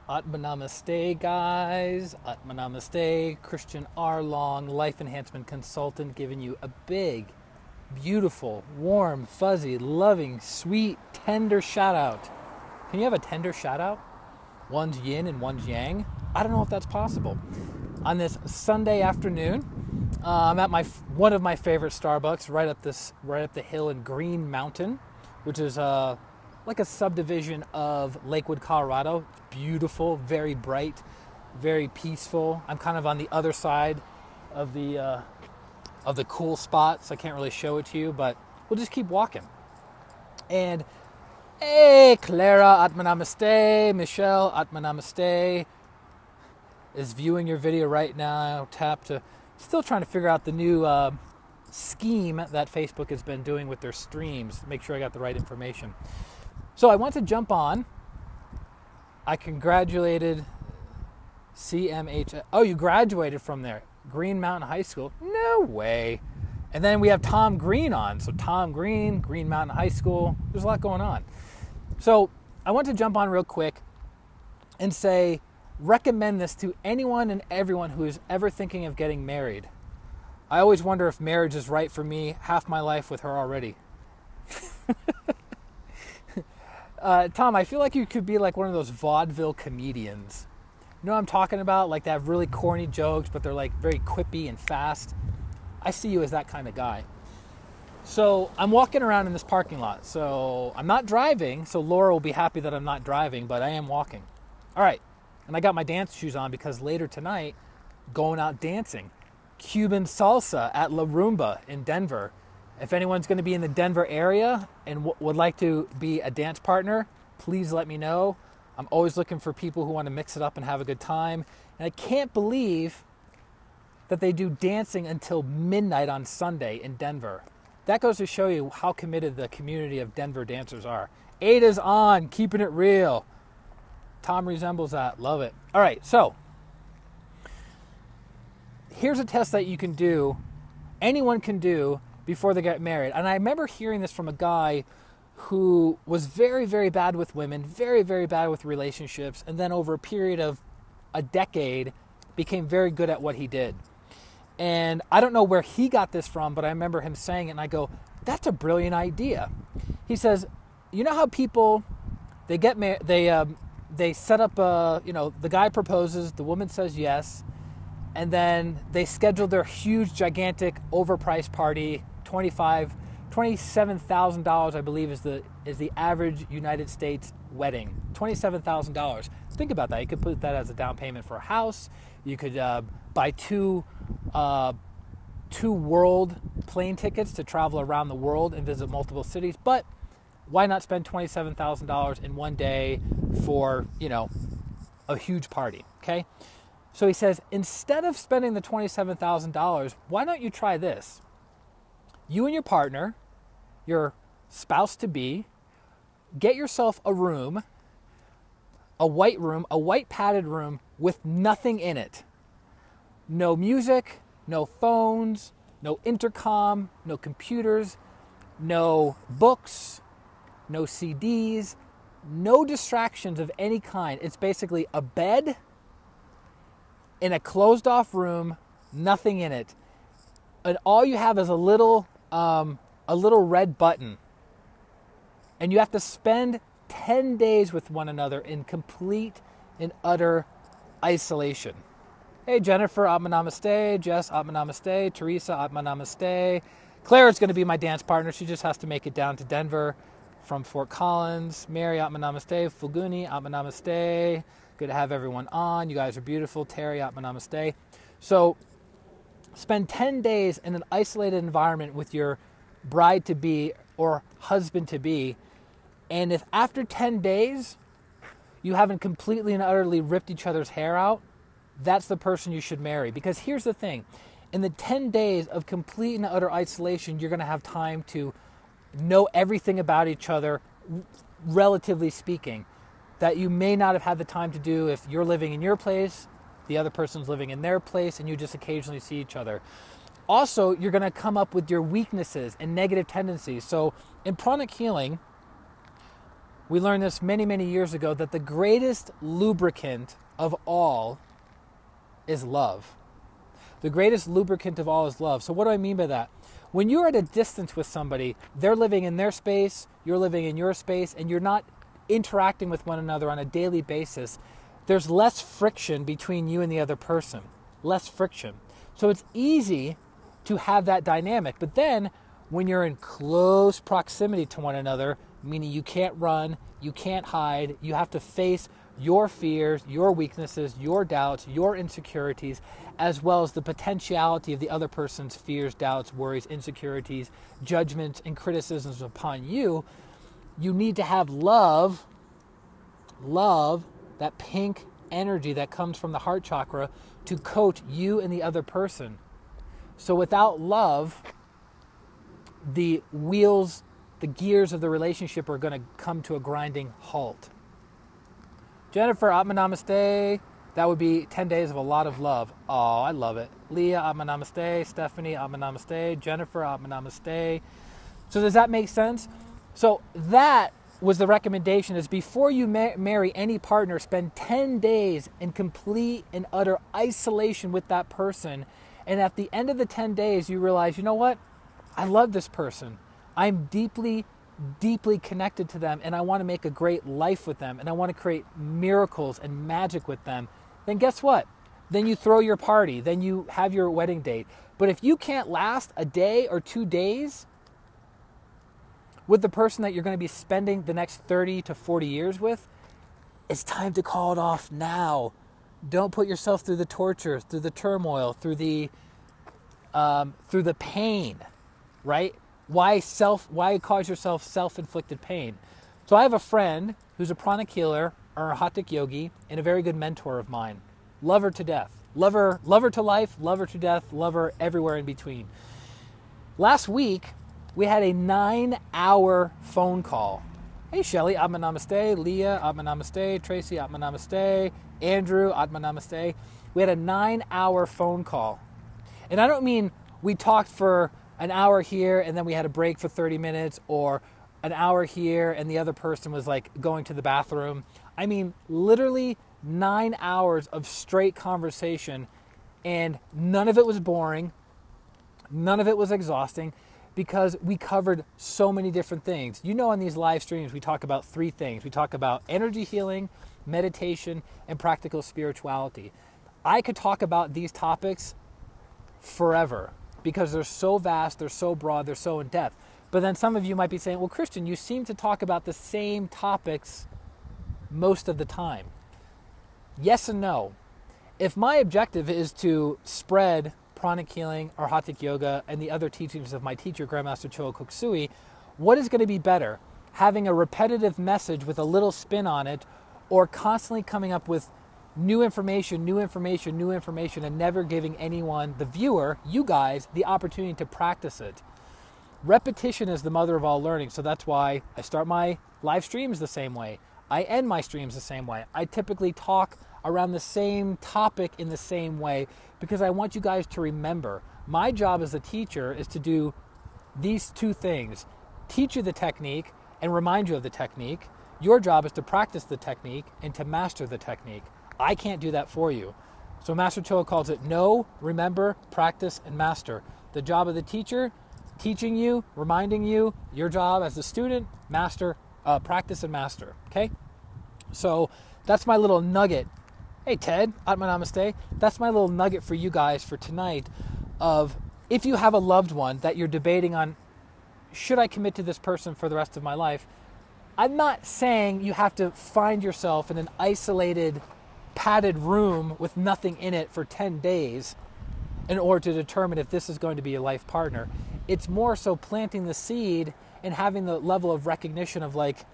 Atmanamaste, guys. Atmanamaste. Christian R. Long, life enhancement consultant, giving you a big, beautiful, warm, fuzzy, loving, sweet, tender shout out. Can you have a tender shout out? One's yin and one's yang. I don't know if that's possible. On this Sunday afternoon, I'm at one of my favorite Starbucks right up the hill in Green Mountain, which is like a subdivision of Lakewood, Colorado. It's beautiful, very bright, very peaceful. I'm kind of on the other side of the cool spot, so I can't really show it to you, but we'll just keep walking. And hey, Clara, Atmanamaste. Michelle, Atmanamaste, is viewing your video right now. Still trying to figure out the new scheme that Facebook has been doing with their streams. Make sure I got the right information. So I want to jump on. I congratulated CMH. Oh, you graduated from there. Green Mountain High School. No way. And then we have Tom Green on. So Tom Green, Green Mountain High School. There's a lot going on. So I want to jump on real quick and say, recommend this to anyone and everyone who is ever thinking of getting married. I always wonder if marriage is right for me. Half my life with her already. Tom, I feel like you could be like one of those vaudeville comedians. You know what I'm talking about? Like they have really corny jokes, but they're like very quippy and fast. I see you as that kind of guy. So I'm walking around in this parking lot. So I'm not driving, so Laura will be happy that I'm not driving, but I am walking. All right. And I got my dance shoes on because later tonight, going out dancing. Cuban salsa at La Rumba in Denver. If anyone's going to be in the Denver area and would like to be a dance partner, please let me know. I'm always looking for people who want to mix it up and have a good time. And I can't believe that they do dancing until midnight on Sunday in Denver. That goes to show you how committed the community of Denver dancers are. Ada's on, keeping it real. Tom resembles that. Love it. All right, so here's a test that you can do, anyone can do before they get married. And I remember hearing this from a guy who was very, very bad with women, very, very bad with relationships, and then over a period of a decade became very good at what he did. And I don't know where he got this from, but I remember him saying it, and I go, that's a brilliant idea. He says, you know how people, they get married, they set up the guy proposes, the woman says yes, and then they schedule their huge, gigantic, overpriced party. $27,000, I believe, is the average United States wedding. $27,000. Think about that. You could put that as a down payment for a house. You could buy two world plane tickets to travel around the world and visit multiple cities. But why not spend $27,000 in one day for, a huge party, okay? So he says, instead of spending the $27,000, why don't you try this? You and your partner, your spouse-to-be, get yourself a room, a white padded room with nothing in it. No music, no phones, no intercom, no computers, no books, no CDs, no distractions of any kind. It's basically a bed in a closed-off room, nothing in it. And all you have is a little red button. And you have to spend 10 days with one another in complete and utter isolation. Hey, Jennifer, Atmanamaste. Jess, Atmanamaste. Teresa, Atmanamaste. Claire's going to be my dance partner. She just has to make it down to Denver from Fort Collins. Mary, Atmanamaste. Fulguni, Atmanamaste. Good to have everyone on. You guys are beautiful. Terry, Atmanamaste. So spend 10 days in an isolated environment with your bride-to-be or husband-to-be. And if after 10 days you haven't completely and utterly ripped each other's hair out, that's the person you should marry. Because here's the thing. In the 10 days of complete and utter isolation, you're going to have time to know everything about each other, relatively speaking, that you may not have had the time to do if you're living in your place, the other person's living in their place, and you just occasionally see each other. Also, you're going to come up with your weaknesses and negative tendencies. So in pranic healing, We learned this many, many years ago, that the greatest lubricant of all is love. The greatest lubricant of all is love. So what do I mean by that? When you're at a distance with somebody, they're living in their space, you're living in your space, and you're not interacting with one another on a daily basis, there's less friction between you and the other person. Less friction. So it's easy to have that dynamic. But then when you're in close proximity to one another, meaning you can't run, you can't hide, you have to face your fears, your weaknesses, your doubts, your insecurities, as well as the potentiality of the other person's fears, doubts, worries, insecurities, judgments, and criticisms upon you, you need to have love, that pink energy that comes from the heart chakra, to coach you and the other person. So without love, the wheels, the gears of the relationship are going to come to a grinding halt. Jennifer, Atma Namaste. That would be 10 days of a lot of love. Oh, I love it. Leah, Atma Namaste. Stephanie, Atma Namaste. Jennifer, Atma Namaste. So does that make sense? So that was the recommendation, is before you marry any partner, spend 10 days in complete and utter isolation with that person. And at the end of the 10 days, you realize, you know what? I love this person. I'm deeply, deeply connected to them, and I want to make a great life with them, and I want to create miracles and magic with them. Then guess what? Then you throw your party. Then you have your wedding date. But if you can't last a day or 2 days with the person that you're going to be spending the next 30 to 40 years with, it's time to call it off now. Don't put yourself through the torture, through the turmoil, through the pain, right? Why cause yourself self-inflicted pain? So I have a friend who's a pranic healer or a Hatha yogi and a very good mentor of mine. Love her to death. Love her to life, love her to death, love her everywhere in between. Last week, we had a 9-hour phone call. Hey, Shelly, Atma Namaste. Leah, Atma Namaste. Tracy, Atma Namaste. Andrew, Atma Namaste. We had a 9-hour phone call. And I don't mean we talked for an hour here and then we had a break for 30 minutes, or an hour here and the other person was like going to the bathroom. I mean, literally 9 hours of straight conversation, and none of it was boring. None of it was exhausting, because we covered so many different things. You know, on these live streams, we talk about 3 things. We talk about energy healing, meditation, and practical spirituality. I could talk about these topics forever, because they're so vast, they're so broad, they're so in-depth. But then some of you might be saying, well, Christian, you seem to talk about the same topics most of the time. Yes and no. If my objective is to spread pranic healing or Hatha yoga and the other teachings of my teacher, Grandmaster Choa Kok Sui, what is going to be better? Having a repetitive message with a little spin on it, or constantly coming up with new information, and never giving anyone, the viewer, you guys, the opportunity to practice it? Repetition is the mother of all learning, so that's why I start my live streams the same way. I end my streams the same way. I typically talk around the same topic in the same way, because I want you guys to remember. My job as a teacher is to do these 2 things: teach you the technique and remind you of the technique. Your job is to practice the technique and to master the technique. I can't do that for you. So Master Choa calls it know, remember, practice, and master. The job of the teacher, teaching you, reminding you. Your job as a student, master, practice and master. Okay? So that's my little nugget. Hey Ted, Atma Namaste. That's my little nugget for you guys for tonight, of if you have a loved one that you're debating on, should I commit to this person for the rest of my life? I'm not saying you have to find yourself in an isolated, padded room with nothing in it for 10 days in order to determine if this is going to be a life partner. It's more so planting the seed and having the level of recognition of like,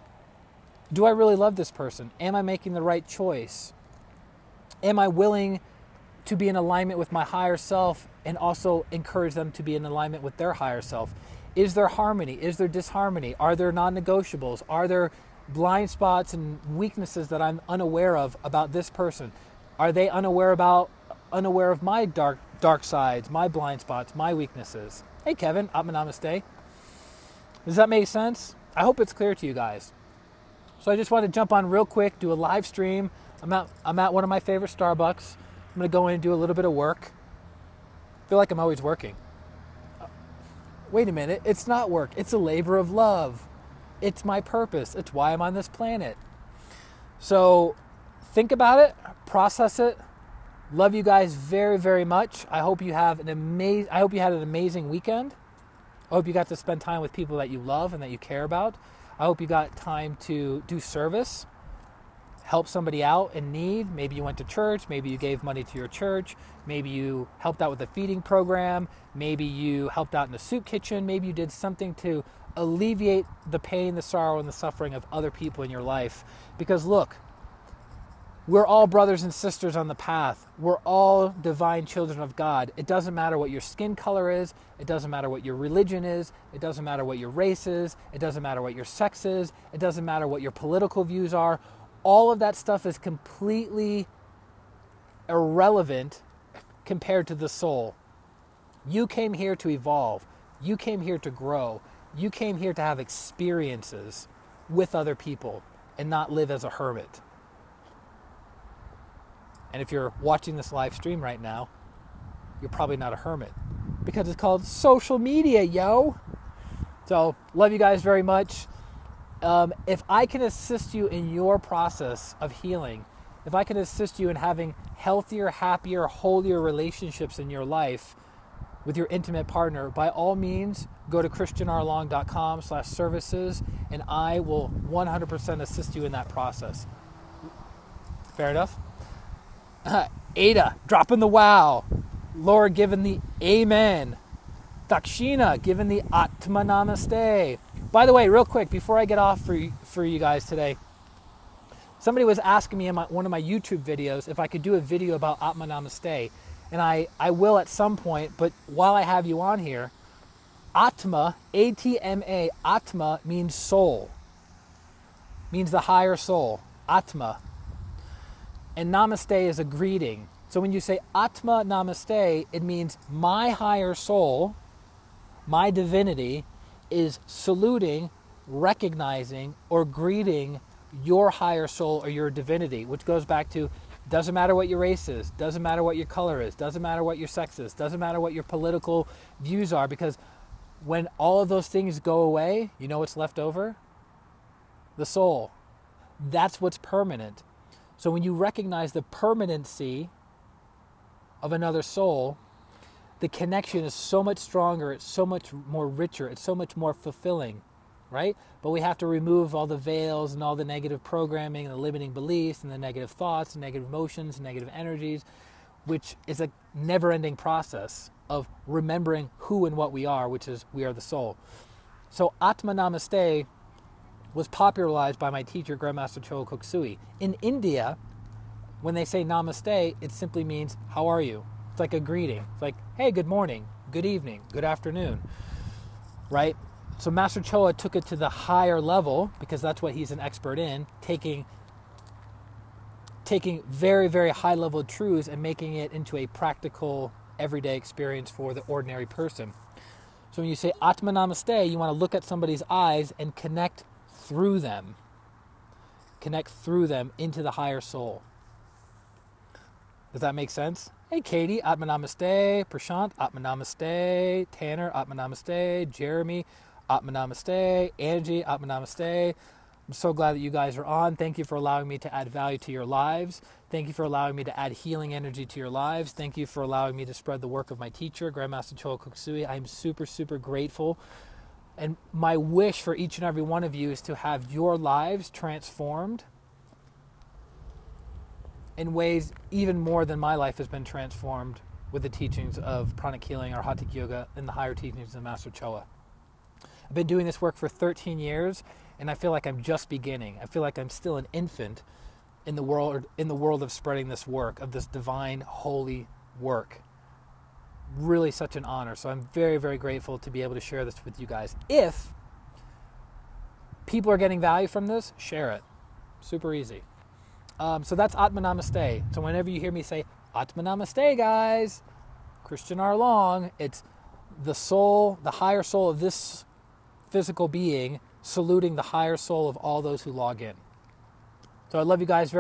do I really love this person? Am I making the right choice? Am I willing to be in alignment with my higher self and also encourage them to be in alignment with their higher self? Is there harmony? Is there disharmony? Are there non-negotiables? Are there blind spots and weaknesses that I'm unaware of about this person? Are they unaware of my dark sides, my blind spots, my weaknesses? Hey Kevin, Atma Namaste. Does that make sense? I hope it's clear to you guys. So I just want to jump on real quick, do a live stream. I'm at one of my favorite Starbucks. I'm going to go in and do a little bit of work. I feel like I'm always working. Wait a minute, it's not work. It's a labor of love. It's my purpose. It's why I'm on this planet. So think about it, process it. Love you guys very, very much. I hope you had an amazing weekend. I hope you got to spend time with people that you love and that you care about. I hope you got time to do service, help somebody out in need. Maybe you went to church, maybe you gave money to your church, maybe you helped out with a feeding program, maybe you helped out in a soup kitchen, maybe you did something to alleviate the pain, the sorrow, and the suffering of other people in your life. Because look, we're all brothers and sisters on the path. We're all divine children of God. It doesn't matter what your skin color is. It doesn't matter what your religion is. It doesn't matter what your race is. It doesn't matter what your sex is. It doesn't matter what your political views are. All of that stuff is completely irrelevant compared to the soul. You came here to evolve. You came here to grow. You came here to have experiences with other people and not live as a hermit. And if you're watching this live stream right now, you're probably not a hermit because it's called social media, yo. So, love you guys very much. If I can assist you in your process of healing, if I can assist you in having healthier, happier, holier relationships in your life with your intimate partner, by all means, go to christianrlong.com/services and I will 100% assist you in that process. Fair enough? Ada, dropping the wow. Laura giving the amen. Dakshina giving the Atma Namaste. By the way, real quick, before I get off for you guys today, somebody was asking me in one of my YouTube videos if I could do a video about Atma Namaste. And I will at some point, but while I have you on here, Atma, A-T-M-A, Atma means soul. Means the higher soul. Atma. And Namaste is a greeting. So when you say Atma Namaste, it means my higher soul, my divinity, is saluting, recognizing, or greeting your higher soul or your divinity, which goes back to doesn't matter what your race is, doesn't matter what your color is, doesn't matter what your sex is, doesn't matter what your political views are, because when all of those things go away, you know what's left over? The soul. That's what's permanent. So when you recognize the permanency of another soul, the connection is so much stronger, it's so much more richer, it's so much more fulfilling, right? But we have to remove all the veils and all the negative programming and the limiting beliefs and the negative thoughts and negative emotions and negative energies, which is a never-ending process of remembering who and what we are, which is we are the soul. So Atma Namaste was popularized by my teacher, Grandmaster Choa Kok Sui. In India, when they say namaste, it simply means, how are you? It's like a greeting. It's like, hey, good morning, good evening, good afternoon, right? So Master Choa took it to the higher level, because that's what he's an expert in, taking very, very high level truths and making it into a practical, everyday experience for the ordinary person. So when you say Atma Namaste, you want to look at somebody's eyes and connect through them into the higher soul. Does that make sense? Hey Katie, Atma Namaste. Prashant, Atma Namaste. Tanner, Atma Namaste. Jeremy, Atma Namaste. Angie, Atma Namaste. I'm so glad that you guys are on. Thank you for allowing me to add value to your lives. Thank you for allowing me to add healing energy to your lives. Thank you for allowing me to spread the work of my teacher, Grandmaster Choa Kok Sui. I'm super, super grateful. And my wish for each and every one of you is to have your lives transformed in ways even more than my life has been transformed with the teachings of pranic healing or Hatha Yoga and the higher teachings of Master Choa. I've been doing this work for 13 years, and I feel like I'm just beginning. I feel like I'm still an infant in the world of spreading this work, of this divine, holy work. Really such an honor. So I'm very, very grateful to be able to share this with you guys. If people are getting value from this, share it. Super easy. So that's Atma Namaste. So whenever you hear me say, Atma Namaste, guys, Christian R. Long, it's the soul, the higher soul of this physical being, saluting the higher soul of all those who log in. So I love you guys very